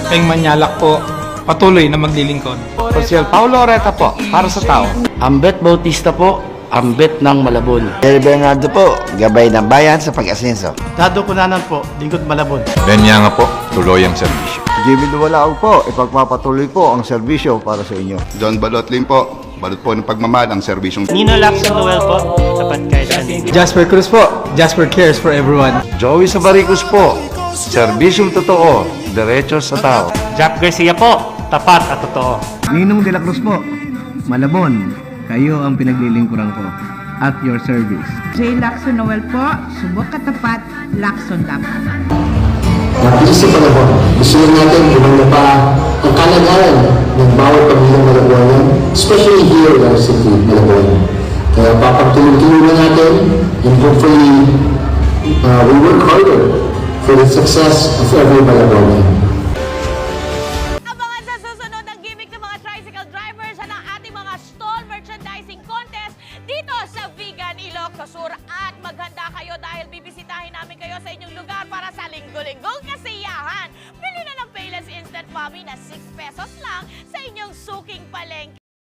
Peng Manyalak po, patuloy na maglilingkod. Social Paulo Oreta po, para sa tao. Ambet Bautista po, ambet ng Malabon. Jerry Bernardo po, gabay ng bayan sa pag-asenso. Dado Kunanan po, Lingkod Malabon. Benyanga po, tuloy ang serbisyo. Jimmy Duwalaog po, ipagpapatuloy po ang serbisyo para sa inyo. John Balotlin po, balot po ng pagmamahal ang serbisyong Nino Lacson Noel po, tapat kahit saan. Jasper Cruz po, Jasper cares for everyone. Joey Sabaricus po, serbisyong totoo, diretso sa tao. Jack Garcia po, tapat at totoo. Ninong de la Cruz po, Malabon, kayo ang pinaglilingkuran ko. At your service. J. Lacson Noel po, subok katapat, Lacson dapat. Sa panahon, gusto natin gumanda pa ang kalagayan ng bawat pamilyang Malabonan, especially here in our city, Malabon. Kaya papagtulong-tulungan natin and hopefully we work harder for the success of every Malabonan. Abangan sa susunod ng gimmick ng mga tricycle drivers at ang ating mga stall merchandising contest dito sa Vegan Ilocos Sur. At maghanda kayo dahil bibisitahin namin kayo sa inyong lugar para sa linggo-linggong kasiyahan. Bili na ng Payless Instant Mommy na 6 pesos lang sa inyong suking palengke.